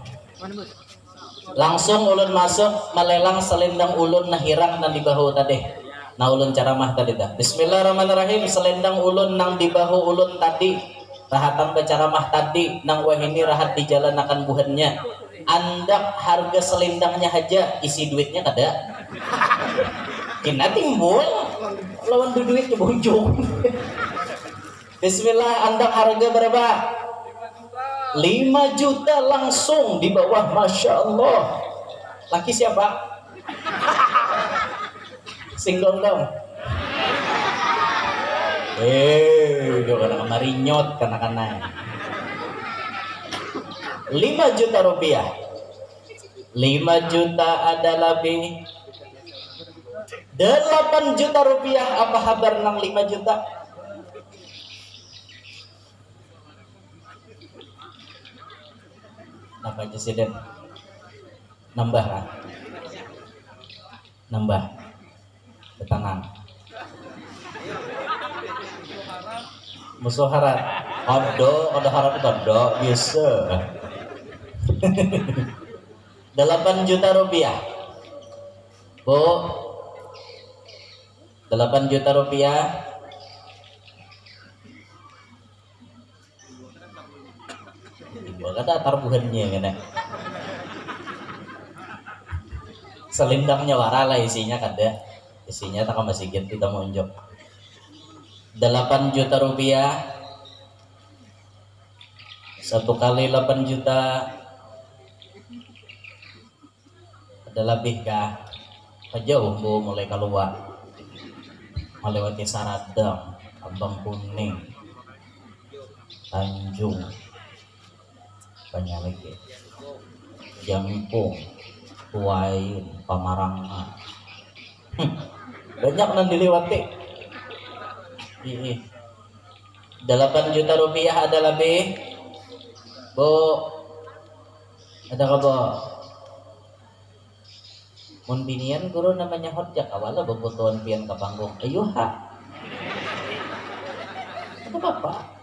Langsung ulun masuk melelang selendang ulun nah hirang nang di bahu tadi. Nah ulun caramah tadi dah. Bismillahirrahmanirrahim. Selendang ulun nang di bahu ulun tadi. Rahatan becaramah tadi nang wahini rahat di jalan akan buhannya. Andak harga selendangnya aja isi duitnya kada. Kena timbul lawan duit ke bujung. Bismillah andak harga berapa? 5 juta langsung di bawah. Masya Allah. Laki siapa? Single dong. Udah kena marinyot kana-kana. 5 juta rupiah. 5 juta ada lebih 8 juta rupiah. Apa kabar nang 5 juta? Apa Presiden? Nambah kan? Nambah. Tenang. Musuh harap. Ada harap itu ada biasa. 8 juta rupiah. Bu. 8 juta rupiah. kada tarbuhannya kena. Selindangnya warala isinya kada. Isinya tak masih gitu kita mau unjuk. 8 juta rupiah. 1 kali 8 juta ada lebih kah? Jauh bu mulai keluar melewati Saradang, Abang Kuning, Tanjung, banyak lagi, Jampung, Tuain, Pamarangan, banyak yang dilewati. 8 juta rupiah ada lebih, bu, ada kabar? Mun binian guru namanya hojak awalnya bebutuhan pian ke panggung. Ayo ha. Ada apa?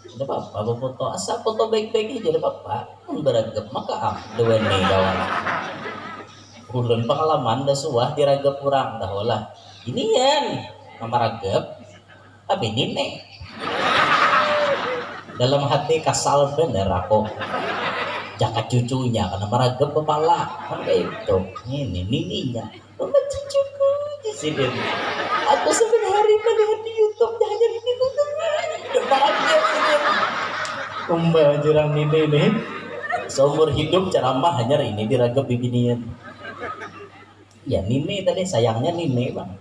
Ada apa? Bebutuh asa foto baik-baik aja ada apa? Beragap maka dua nih kawan. Ulun pengalaman dah suah diragap kurang dah olah. Ini yan memaragap tapi nine. Dalam hati kasal bener aku. Jakat cucunya karena meragap kepala kan kayak itu ini nininya mama cucuku di sini aku sebenarnya melihat di YouTube hanya ini meragap ini kumbang jurang ini nih seumur hidup ceramah hanya ini diragap bibinian ya nini tadi sayangnya nini bang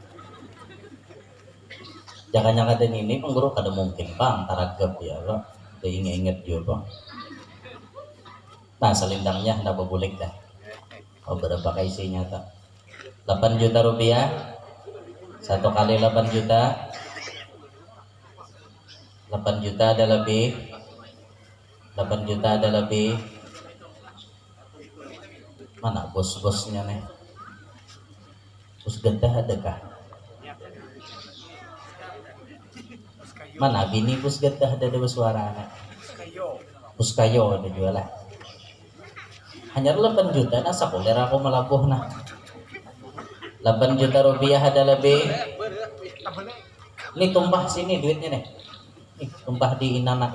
jangan-jangan ada nini pengguru kada mungkin bang taragap ya bang inget juga bang. Nah selindangnya hendak berbulik dah. Oh berapa isinya tak? 8 juta rupiah. 1 kali 8 juta. 8 juta ada lebih. 8 juta ada lebih. Mana bos-bosnya nih? Bos gedah adakah? Mana bini bos gedah ada bersuara anak? Bos kayo ada jualan. Hanya 8 juta nah sakuler aku melabuh nah 8 juta rupiah ada lebih ini tumpah sini duitnya nih tumpah di inanan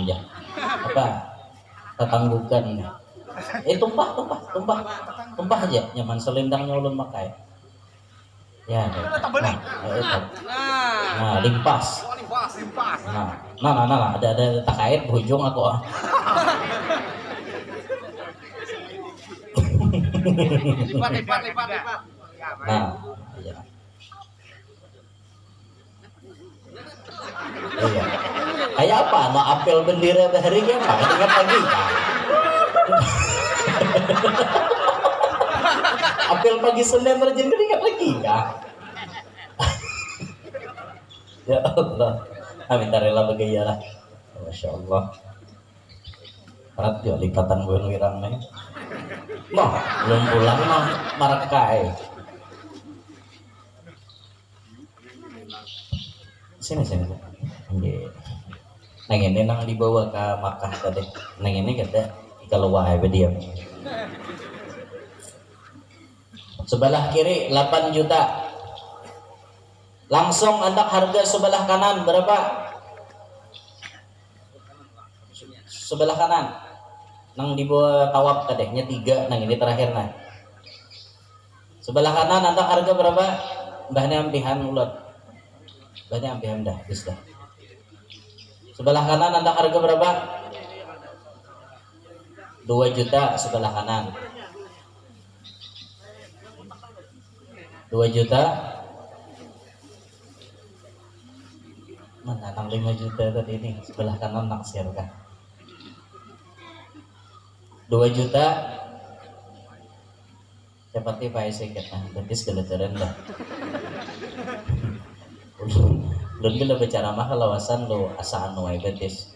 ya apa tetanggukan tumpah aja nyaman selendangnya ulun makai ya nah limpas nah ada takait berujung aku lipat. Nah, iya. Iya. Kayak apa? No apel bendera hari ini apa? Ingat lagi kan? Apel pagi Senin rajin ingat lagi kan? Ya Allah. Minta rela bagaya lah. Masya Allah. Rat yo lipatan bulan wirang nih. Noh, belum pulang noh marakai. Sini. Nang ini nang dibawa ke Makkah tadi. Nang ini kata kalau wahai diam. Sebelah kiri 8 juta. Langsung andak harga sebelah kanan berapa? Sebelah kanan. Nang dibawa tawab tadinya 3, nang ini terakhir nah. Sebelah kanan andak harga berapa? Mbahnya ampihan ulat. Mbahnya ampihan dah, bisa. Sebelah kanan andak harga berapa? 2 juta sebelah kanan. 2 juta. Mana nang 5 juta tadi ini sebelah kanan naksir kan? 2 juta seperti Pak Isyik nah berarti segala dah belum bila bicara mah lawasan lo asaan nuai betis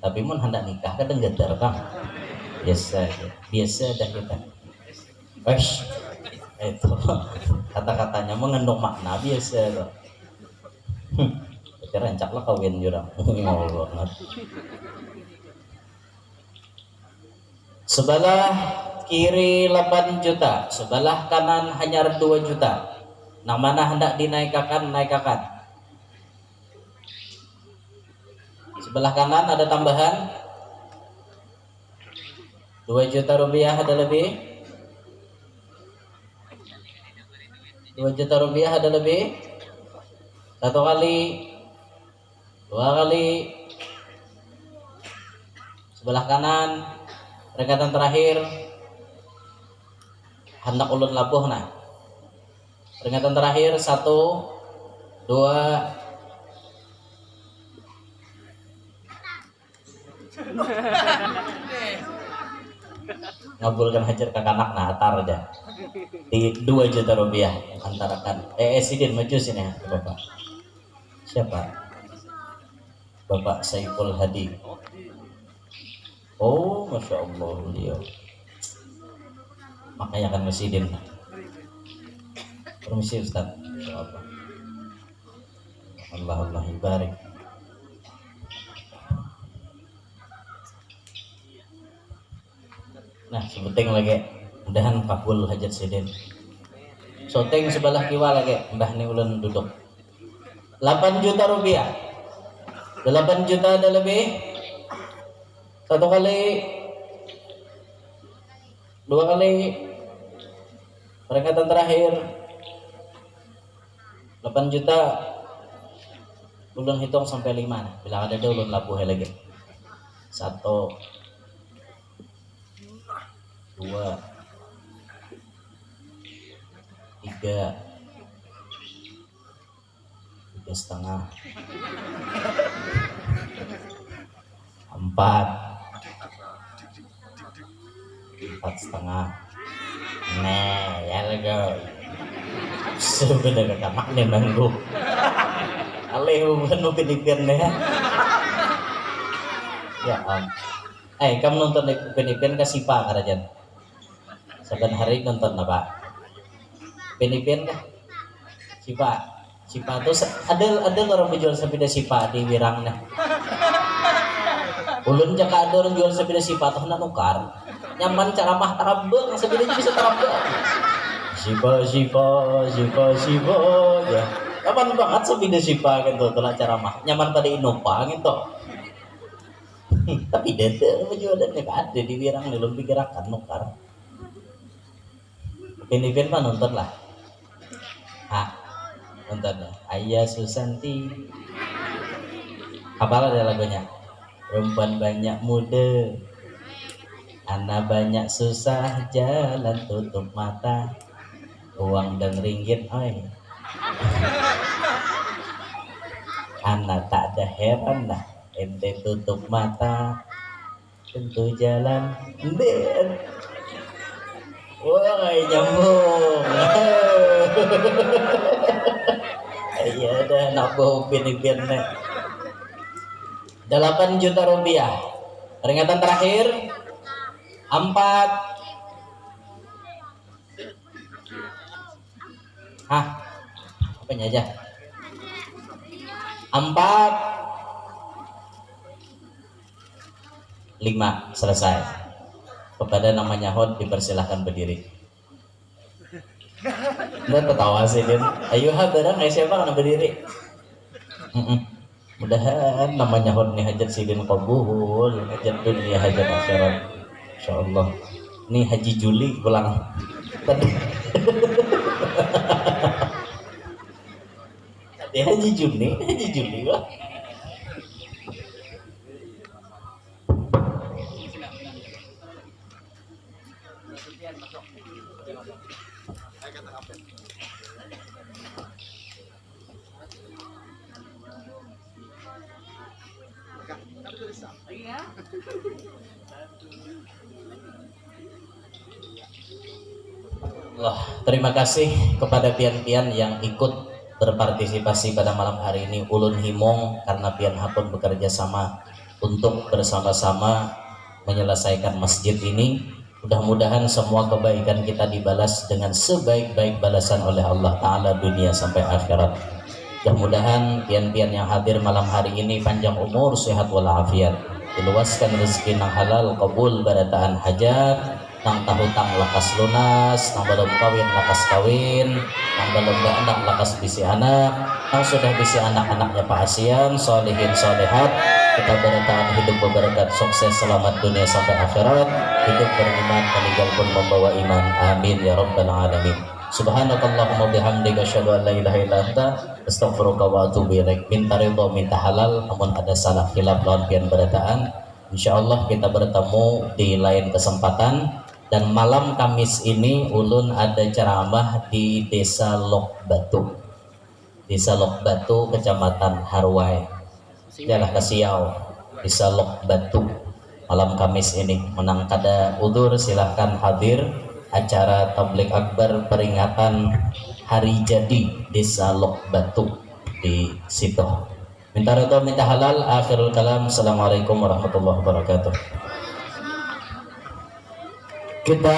tapi mun hendak nikah kadang getar kan biasa dah kita wesh itu kata-katanya mengandung makna biasa loh rancak lah kawin jurang Allah. Sebelah kiri 8 juta, sebelah kanan hanya 2 juta. Nah mana hendak dinaikkan, naikkan. Sebelah kanan ada tambahan 2 juta rupiah ada lebih? 2 juta rupiah ada lebih? 1 kali, 2 kali. Sebelah kanan, peringatan terakhir. Hendak ulun labuh nah. Peringatan terakhir 1, 2. Ngabulkan hajar ke kanak nah atar aja di 2 juta rupiah antara kan Sidin maju sini ya Bapak. Siapa? Bapak Saiful Hadi. Oh Masya Allah beliau makanya kan Sidin. Permisi Ustaz. Allah ibarik. Nah sebuting lagi mudahan kabul hajat Sidin. Soteng sebelah kiwa lagi mbah ni ulun duduk 8 juta rupiah. 8 juta ada lebih? 1 kali, 2 kali. Peringatan terakhir 8 juta. Ulun hitung sampai 5. Bila ada ulun labuh lagi 1, 2, 3, 3,5, 4, 4,5. Nah ya lego sebenarnya kamak nih nanggu alih bukan mau penipian deh ya kamu nonton penipian ke Sipa karajan saban hari nonton apa penipian kah Sipa tuh ada orang menjual sepeda Sipa di Wirang nah ulun jaka ada orang jual sepeda Sipa tuh nak nukar nyaman cara mah tarabeng sepedanya bisa tarabeng Sipa ya kapan banget sepeda Sipa gitu telah cara mah nyaman pada Innova gitu tapi dede penjualannya ada di Wirang nih lebih gerakan nukar penipian mah nonton lah nonton ya Ayah Susanti apalah ada lagunya perempuan banyak muda anak banyak susah jalan tutup mata uang dan ringgit oi anak tak ada heran lah ente tutup mata tentu jalan den woi nyambung iya dah nak bau pin-pin 8 juta rupiah peringatan terakhir 4 apanya aja 4 5 selesai kepada namanya hot dipersilahkan berdiri udah ketawa sih Din ayo barang siapa kena berdiri mudahan namanya hot nih hajat Sidin kabul hajat dunia hajat akhirat insyaallah ini Haji Juli pulang tadi Haji Juni Wah. Allah, terima kasih kepada pian-pian yang ikut berpartisipasi pada malam hari ini. Ulun himong karena pian hapun bekerja sama untuk bersama-sama menyelesaikan masjid ini. Mudah-mudahan semua kebaikan kita dibalas dengan sebaik-baik balasan oleh Allah Ta'ala dunia sampai akhirat. Mudah-mudahan pian-pian yang hadir malam hari ini panjang umur, sehat walafiat, diluaskan rezeki nang halal, kabul barataan hajat, nang tahutang lakas lunas, nang belum kawin lakas kawin, nang belum anak lakas bisi anak, nang sudah bisi anak-anaknya paasian, solihin solihat, kita barataan hidup berberkat, sukses selamat dunia sampai akhirat. hidup beriman, meninggal pun membawa iman. Amin ya rabbal alamin. Subhanakallahumma bihamdika asyhadu an la ilaha illa anta astaghfiruka wa atubu ilaik. Minta ridho, minta halal, namun ada salah khilaf lawan pian berataan. Insyaallah kita bertemu di lain kesempatan. Dan malam Kamis ini ulun ada ceramah di Desa Lok Batu. Desa Lok Batu, Kecamatan Harwai, Jalan Kasiau, Desa Lok Batu. Malam Kamis ini menang kada udur silahkan hadir acara tablik akbar peringatan hari jadi Desa Lok Batu di situ. Minta ridho, minta halal. Akhirul kalam. Assalamualaikum warahmatullahi wabarakatuh. Kita